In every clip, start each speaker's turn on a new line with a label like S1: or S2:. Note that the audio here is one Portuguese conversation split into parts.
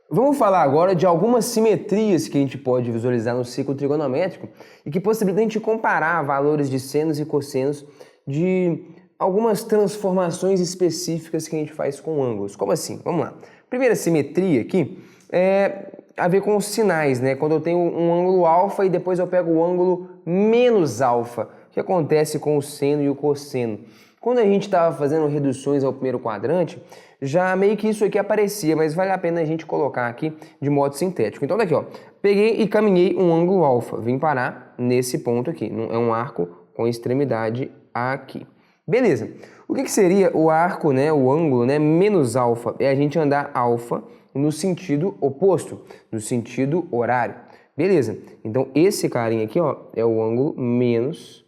S1: Vamos falar agora de algumas simetrias que a gente pode visualizar no ciclo trigonométrico e que possibilitam a gente comparar valores de senos e cossenos de algumas transformações específicas que a gente faz com ângulos. Como assim? Vamos lá. Primeira simetria aqui é a ver com os sinais, né? Quando eu tenho um ângulo alfa e depois eu pego o ângulo menos alfa, o que acontece com o seno e o cosseno? Quando a gente estava fazendo reduções ao primeiro quadrante, já meio que isso aqui aparecia, mas vale a pena a gente colocar aqui de modo sintético. Então daqui, ó, peguei e caminhei um ângulo alfa, vim parar nesse ponto aqui, é um arco com extremidade aqui. Beleza, o que seria o arco, né, o ângulo, né, menos alfa? É a gente andar alfa no sentido oposto, no sentido horário. Beleza, então esse carinha aqui, ó, é o ângulo menos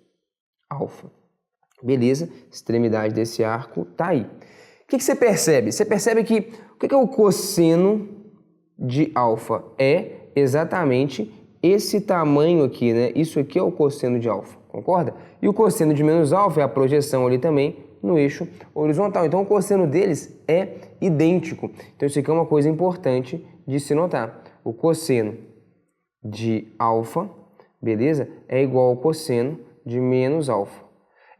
S1: alfa. Beleza, extremidade desse arco tá aí. O que você percebe? Você percebe que o que é o cosseno de alfa? É exatamente esse tamanho aqui, né? Isso aqui é o cosseno de alfa, concorda? E o cosseno de menos alfa é a projeção ali também no eixo horizontal. Então o cosseno deles é idêntico. Então isso aqui é uma coisa importante de se notar. O cosseno de alfa, beleza? É igual ao cosseno de menos alfa.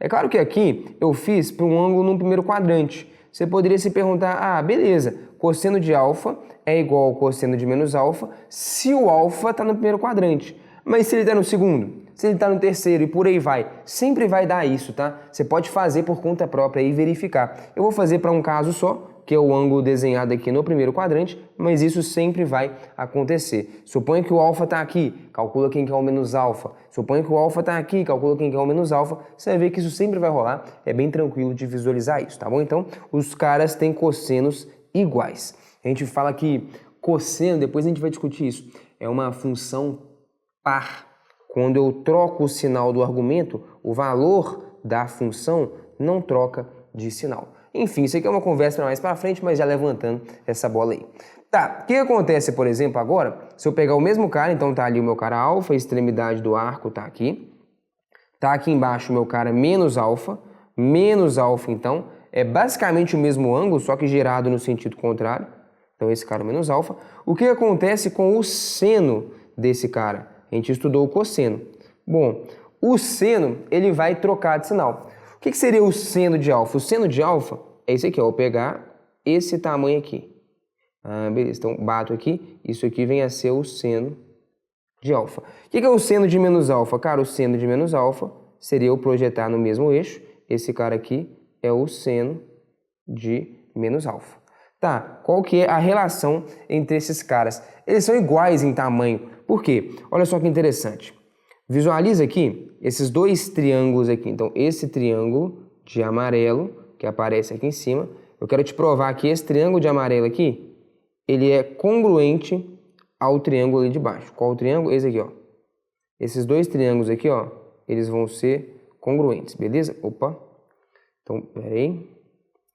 S1: É claro que aqui eu fiz para um ângulo no primeiro quadrante. Você poderia se perguntar, ah, beleza, cosseno de alfa é igual ao cosseno de menos alfa se o alfa está no primeiro quadrante. Mas se ele está no segundo, se ele está no terceiro e por aí vai, sempre vai dar isso, tá? Você pode fazer por conta própria e verificar. Eu vou fazer para um caso só, que é o ângulo desenhado aqui no primeiro quadrante, mas isso sempre vai acontecer. Suponha que o alfa está aqui, calcula quem que é o menos alfa. Suponha que o alfa está aqui, calcula quem que é o menos alfa. Você vai ver que isso sempre vai rolar, é bem tranquilo de visualizar isso, tá bom? Então, os caras têm cossenos iguais. A gente fala que cosseno, depois a gente vai discutir isso, é uma função par. Quando eu troco o sinal do argumento, o valor da função não troca de sinal. Enfim, isso aqui é uma conversa mais para frente, mas já levantando essa bola aí. Tá, o que acontece, por exemplo, agora, se eu pegar o mesmo cara, então tá ali o meu cara alfa, a extremidade do arco tá aqui embaixo o meu cara menos alfa então, é basicamente o mesmo ângulo, só que girado no sentido contrário, então esse cara menos alfa. O que acontece com o seno desse cara? A gente estudou o cosseno. Bom, o seno, ele vai trocar de sinal. O que seria o seno de alfa? O seno de alfa é esse aqui, ó. Eu vou pegar esse tamanho aqui. Ah, beleza. Então, bato aqui. Isso aqui vem a ser o seno de alfa. O que é o seno de menos alfa? Cara, o seno de menos alfa seria eu projetar no mesmo eixo. Esse cara aqui é o seno de menos alfa. Tá, qual que é a relação entre esses caras? Eles são iguais em tamanho. Por quê? Olha só que interessante. Visualiza aqui esses dois triângulos aqui. Então, esse triângulo de amarelo, que aparece aqui em cima, eu quero te provar que esse triângulo de amarelo aqui, ele é congruente ao triângulo ali de baixo. Qual o triângulo? Esse aqui, ó. Esses dois triângulos aqui, ó, eles vão ser congruentes, beleza? Opa. Então, peraí.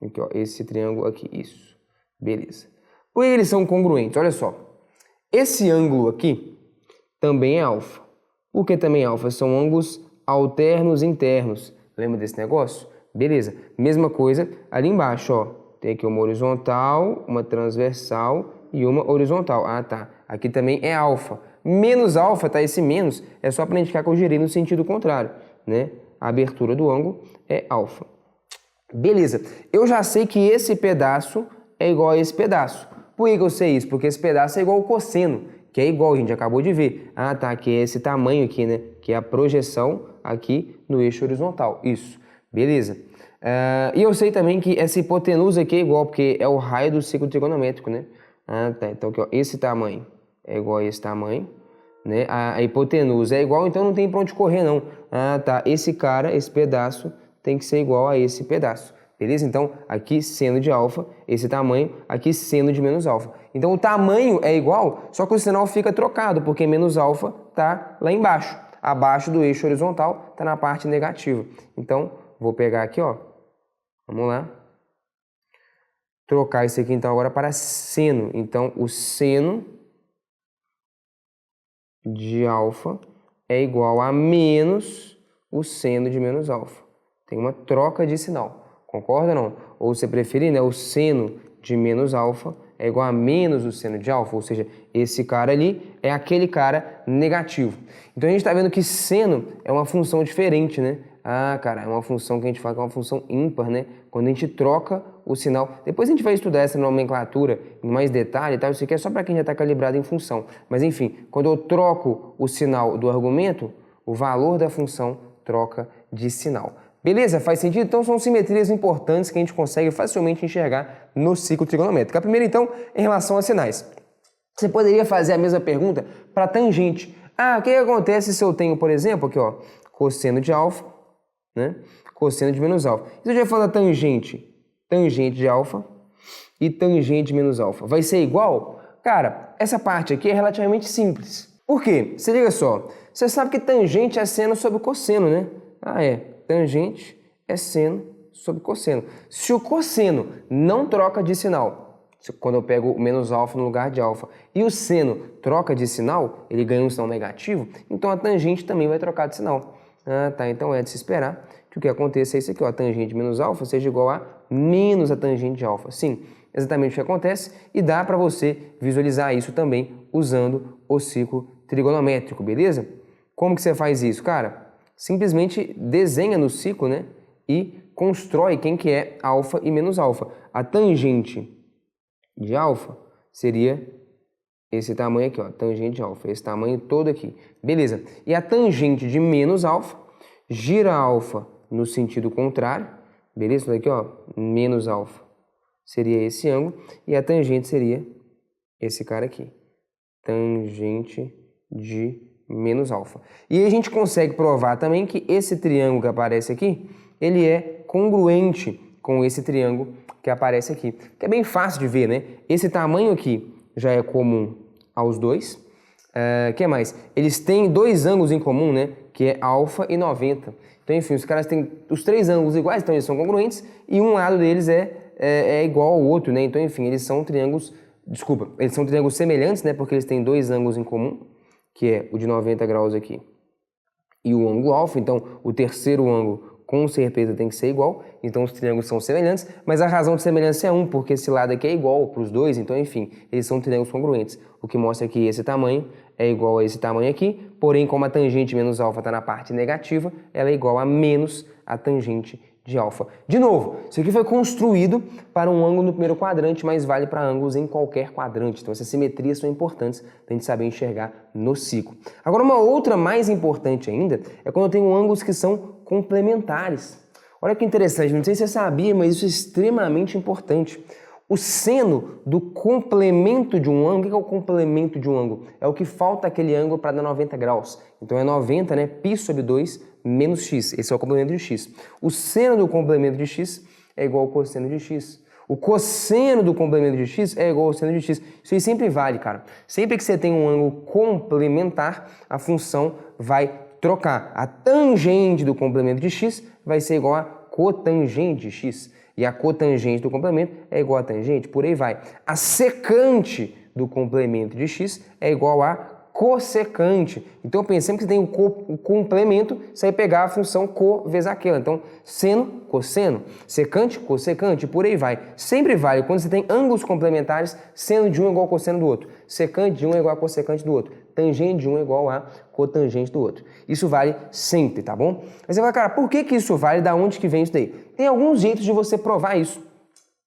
S1: Aqui, ó, esse triângulo aqui, isso. Beleza. Por que eles são congruentes? Olha só. Esse ângulo aqui também é alfa. Por que também alfa? São ângulos alternos internos. Lembra desse negócio? Beleza. Mesma coisa ali embaixo, ó. Tem aqui uma horizontal, uma transversal e uma horizontal. Ah, tá. Aqui também é alfa. Menos alfa, tá? Esse menos é só para indicar que eu girei no sentido contrário, né? A abertura do ângulo é alfa. Beleza. Eu já sei que esse pedaço é igual a esse pedaço. Por que eu sei isso? Porque esse pedaço é igual ao cosseno, que é igual, a gente acabou de ver. Ah, tá, que é esse tamanho aqui, né? Que é a projeção aqui no eixo horizontal. Isso, beleza. E eu sei também que essa hipotenusa aqui é igual, porque é o raio do ciclo trigonométrico, né? Ah, tá, então aqui, ó, esse tamanho é igual a esse tamanho, né? A hipotenusa é igual, então não tem pra onde correr, não. Ah, tá, esse cara, esse pedaço, tem que ser igual a esse pedaço. Beleza? Então, aqui seno de alfa, esse tamanho, aqui seno de menos alfa. Então, o tamanho é igual, só que o sinal fica trocado, porque menos alfa está lá embaixo. Abaixo do eixo horizontal, está na parte negativa. Então, vou pegar aqui, ó. Vamos lá. Trocar isso aqui, então, agora para seno. Então, o seno de alfa é igual a menos o seno de menos alfa. Tem uma troca de sinal. Concorda ou não? Ou se preferir, né, o seno de menos alfa é igual a menos o seno de alfa, ou seja, esse cara ali é aquele cara negativo. Então a gente está vendo que seno é uma função diferente, né? Ah, cara, é uma função que a gente fala que é uma função ímpar, né? Quando a gente troca o sinal. Depois a gente vai estudar essa nomenclatura em mais detalhe e tal. Isso aqui é só para quem já está calibrado em função. Mas enfim, quando eu troco o sinal do argumento, o valor da função troca de sinal. Beleza? Faz sentido? Então são simetrias importantes que a gente consegue facilmente enxergar no ciclo trigonométrico. A primeira, então, em relação a sinais. Você poderia fazer a mesma pergunta para tangente. Ah, o que acontece se eu tenho, por exemplo, aqui, ó, cosseno de alfa, né? Cosseno de menos alfa. Se eu já falar tangente de alfa e tangente de menos alfa, vai ser igual? Cara, essa parte aqui é relativamente simples. Por quê? Se liga só, você sabe que tangente é seno sobre cosseno, né? Ah, é. Tangente é seno sobre cosseno. Se o cosseno não troca de sinal, quando eu pego o menos alfa no lugar de alfa, e o seno troca de sinal, ele ganha um sinal negativo, então a tangente também vai trocar de sinal. Ah, tá. Então é de se esperar que o que aconteça é isso aqui, ó, a tangente de menos alfa seja igual a menos a tangente de alfa. Sim, exatamente o que acontece e dá para você visualizar isso também usando o ciclo trigonométrico, beleza? Como que você faz isso, cara? Simplesmente desenha no ciclo, né? E constrói quem que é alfa e menos alfa. A tangente de alfa seria esse tamanho aqui, ó, tangente de alfa, esse tamanho todo aqui. Beleza. E a tangente de menos alfa, gira alfa no sentido contrário, beleza? Isso daqui, ó, menos alfa seria esse ângulo e a tangente seria esse cara aqui. Tangente de menos alfa. E a gente consegue provar também que esse triângulo que aparece aqui, ele é congruente com esse triângulo que aparece aqui. Que é bem fácil de ver, né? Esse tamanho aqui já é comum aos dois. Que mais? Eles têm dois ângulos em comum, né? Que é alfa e 90. Então, enfim, os caras têm os três ângulos iguais, então eles são congruentes, e um lado deles é igual ao outro, né? Então, enfim, eles são triângulos semelhantes, né? Porque eles têm dois ângulos em comum, que é o de 90 graus aqui e o ângulo alfa. Então, o terceiro ângulo com certeza tem que ser igual, então os triângulos são semelhantes, mas a razão de semelhança é 1, porque esse lado aqui é igual para os dois, então, enfim, eles são triângulos congruentes, o que mostra que esse tamanho é igual a esse tamanho aqui, porém, como a tangente menos alfa está na parte negativa, ela é igual a menos a tangente de alfa. De novo, isso aqui foi construído para um ângulo no primeiro quadrante, mas vale para ângulos em qualquer quadrante. Então essas simetrias são importantes para a gente saber enxergar no ciclo. Agora uma outra mais importante ainda é quando eu tenho ângulos que são complementares. Olha que interessante, não sei se você sabia, mas isso é extremamente importante. O seno do complemento de um ângulo, o que é o complemento de um ângulo? É o que falta aquele ângulo para dar 90 graus. Então é 90, né? Π sobre 2 menos x. Esse é o complemento de x. O seno do complemento de x é igual ao cosseno de x. O cosseno do complemento de x é igual ao seno de x. Isso aí sempre vale, cara. Sempre que você tem um ângulo complementar, a função vai trocar. A tangente do complemento de x vai ser igual a cotangente de x. E a cotangente do complemento é igual a tangente, por aí vai. A secante do complemento de x é igual a cossecante. Então, pensando que você tem o complemento, você vai pegar a função co vezes aquela. Então, seno, cosseno, secante, cossecante, por aí vai. Sempre vale quando você tem ângulos complementares, seno de um é igual ao cosseno do outro, secante de um é igual a cossecante do outro, tangente de um é igual a cotangente do outro. Isso vale sempre, tá bom? Aí você fala, cara, por que isso vale? Da onde que vem isso daí? Tem alguns jeitos de você provar isso.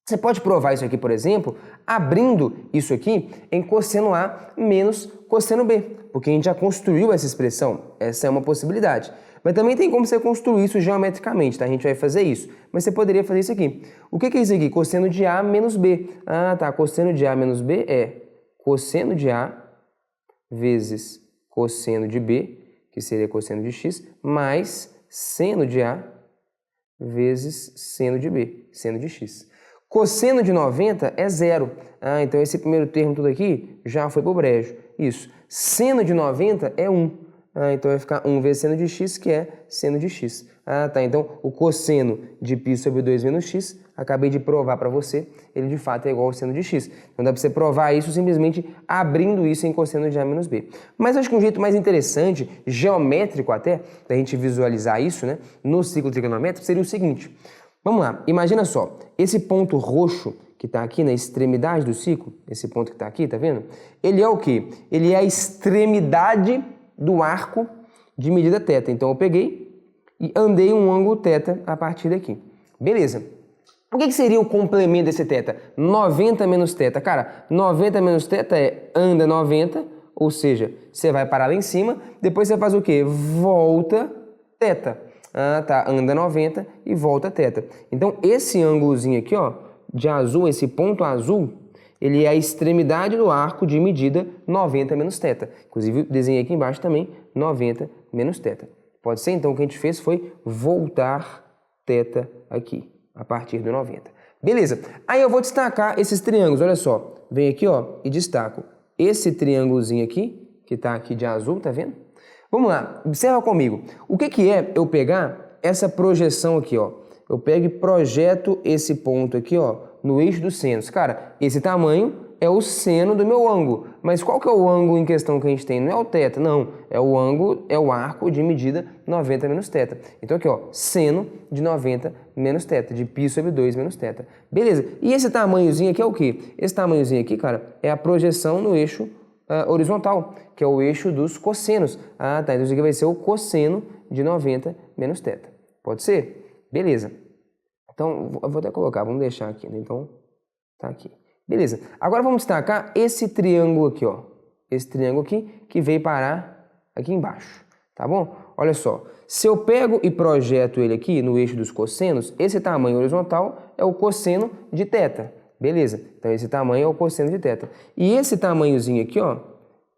S1: Você pode provar isso aqui, por exemplo, abrindo isso aqui em cosseno A menos cosseno B, porque a gente já construiu essa expressão, essa é uma possibilidade. Mas também tem como você construir isso geometricamente, tá? A gente vai fazer isso, mas você poderia fazer isso aqui. O que é isso aqui? Cosseno de A menos B. Ah, tá, cosseno de A menos B é cosseno de A vezes cosseno de B, que seria cosseno de x, mais seno de A vezes seno de B, seno de x. Cosseno de 90 é zero. Ah, então esse primeiro termo tudo aqui já foi pro brejo. Isso. Seno de 90 é 1. Ah, então vai ficar 1 vezes seno de x, que é seno de x. Ah, tá. Então o cosseno de π sobre 2 menos x, acabei de provar para você, ele de fato é igual ao seno de x. Então dá para você provar isso simplesmente abrindo isso em cosseno de A menos B. Mas acho que um jeito mais interessante, geométrico até, da gente visualizar isso, né, no ciclo trigonométrico, seria o seguinte. Vamos lá, imagina só, esse ponto roxo que está aqui na extremidade do ciclo, esse ponto que está aqui, tá vendo? Ele é o quê? Ele é a extremidade do arco de medida θ. Então eu peguei e andei um ângulo θ a partir daqui. Beleza. O que seria o complemento desse θ? 90 menos θ. Cara, 90 menos θ é anda 90, ou seja, você vai parar lá em cima, depois você faz o quê? Volta θ. Ah, tá, anda 90 e volta θ. Então, esse ângulozinho aqui, ó, de azul, esse ponto azul, ele é a extremidade do arco de medida 90 menos θ. Inclusive, desenhei aqui embaixo também 90 menos θ. Pode ser, então, o que a gente fez foi voltar θ aqui, a partir do 90. Beleza. Aí eu vou destacar esses triângulos, olha só. Venho aqui, ó, e destaco esse triângulozinho aqui, que tá aqui de azul, tá vendo? Vamos lá, observa comigo. O que é eu pegar essa projeção aqui, ó? Eu pego e projeto esse ponto aqui, ó, no eixo dos senos. Cara, esse tamanho é o seno do meu ângulo. Mas qual que é o ângulo em questão que a gente tem? Não é o θ, não. É o ângulo, é o arco de medida 90 menos θ. Então aqui, ó, seno de 90 menos θ, de π sobre 2 menos θ. Beleza. E esse tamanhozinho aqui é o quê? Esse tamanhozinho aqui, cara, é a projeção no eixo horizontal, que é o eixo dos cossenos. Ah, tá. Então isso aqui vai ser o cosseno de 90 menos θ. Pode ser? Beleza. Então, eu vou até colocar, vamos deixar aqui. Então, tá aqui. Beleza. Agora vamos destacar esse triângulo aqui, ó. Esse triângulo aqui que veio parar aqui embaixo. Tá bom? Olha só. Se eu pego e projeto ele aqui no eixo dos cossenos, esse tamanho horizontal é o cosseno de θ. Beleza. Então, esse tamanho é o cosseno de θ. E esse tamanhozinho aqui, ó,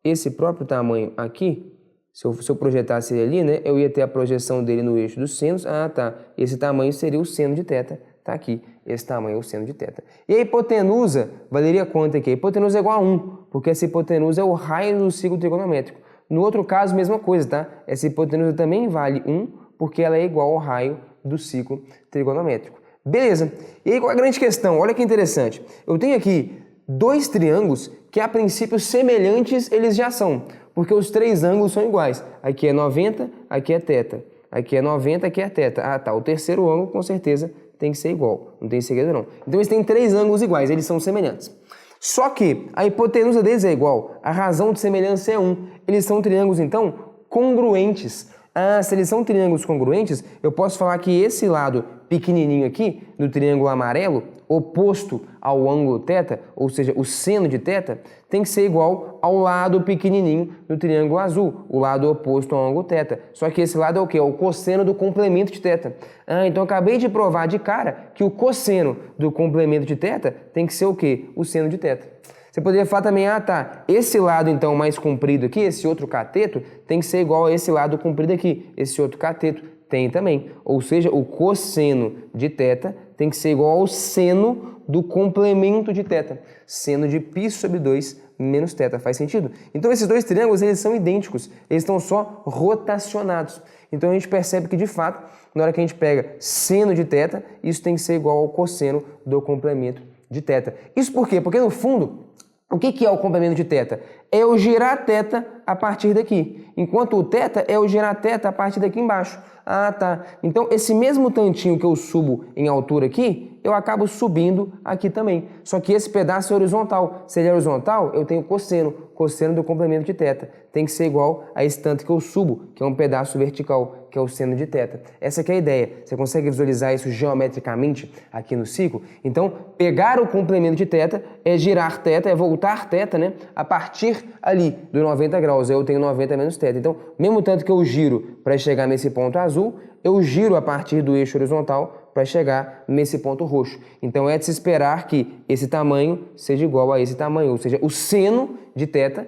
S1: esse próprio tamanho aqui, se eu projetasse ele ali, né, eu ia ter a projeção dele no eixo dos senos. Ah, tá. Esse tamanho seria o seno de θ. Tá aqui. Esse tamanho é o seno de θ. E a hipotenusa valeria quanto aqui? A hipotenusa é igual a 1, porque essa hipotenusa é o raio do ciclo trigonométrico. No outro caso, mesma coisa, tá? Essa hipotenusa também vale 1, porque ela é igual ao raio do ciclo trigonométrico. Beleza. E aí, qual é a grande questão? Olha que interessante. Eu tenho aqui dois triângulos que, a princípio, semelhantes eles já são, porque os três ângulos são iguais. Aqui é 90, aqui é θ. Aqui é 90, aqui é θ. Ah, tá. O terceiro ângulo, com certeza, tem que ser igual. Não tem segredo, não. Então, eles têm três ângulos iguais, eles são semelhantes. Só que a hipotenusa deles é igual. A razão de semelhança é 1. Eles são triângulos, então, congruentes. Ah, se eles são triângulos congruentes, eu posso falar que esse lado pequenininho aqui, do triângulo amarelo, oposto ao ângulo θ, ou seja, o seno de θ, tem que ser igual ao lado pequenininho do triângulo azul, o lado oposto ao ângulo θ. Só que esse lado é o quê? É o cosseno do complemento de θ. Ah, então eu acabei de provar de cara que o cosseno do complemento de θ tem que ser o quê? O seno de θ. Você poderia falar também, ah tá, esse lado então mais comprido aqui, esse outro cateto, tem que ser igual a esse lado comprido aqui, esse outro cateto tem também. Ou seja, o cosseno de θ tem que ser igual ao seno do complemento de θ, seno de π sobre 2 menos θ. Faz sentido? Então esses dois triângulos, eles são idênticos, eles estão só rotacionados. Então a gente percebe que de fato, na hora que a gente pega seno de θ, isso tem que ser igual ao cosseno do complemento de θ. Isso por quê? Porque no fundo, o que é o complemento de θ? É o girar θ a partir daqui, enquanto o θ é o girar θ a partir daqui embaixo. Ah, tá. Então, esse mesmo tantinho que eu subo em altura aqui, eu acabo subindo aqui também. Só que esse pedaço é horizontal. Se ele é horizontal, eu tenho cosseno do complemento de θ. Tem que ser igual a esse tanto que eu subo, que é um pedaço vertical, que é o seno de θ. Essa que é a ideia. Você consegue visualizar isso geometricamente aqui no ciclo? Então, pegar o complemento de θ é girar θ, é voltar θ, né? A partir ali do 90 graus, eu tenho 90 menos θ. Então, mesmo tanto que eu giro para chegar nesse ponto azul, eu giro a partir do eixo horizontal para chegar nesse ponto roxo. Então, é de se esperar que esse tamanho seja igual a esse tamanho, ou seja, o seno de θ,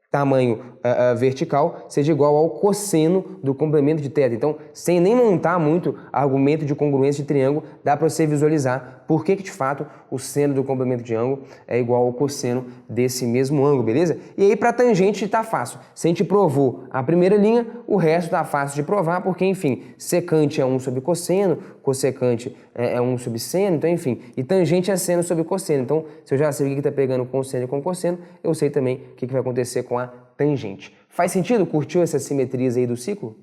S1: tamanho vertical, seja igual ao cosseno do complemento de θ. Então, sem nem montar muito argumento de congruência de triângulo, dá para você visualizar por que de fato o seno do complemento de ângulo é igual ao cosseno desse mesmo ângulo, beleza? E aí para tangente está fácil. Se a gente provou a primeira linha, o resto está fácil de provar, porque enfim, secante é 1 sobre cosseno, cossecante é 1 sobre seno, então enfim, e tangente é seno sobre cosseno. Então, se eu já sei o que está pegando com seno e com cosseno, eu sei também o que vai acontecer com a tangente. Faz sentido? Curtiu essas simetrias aí do ciclo?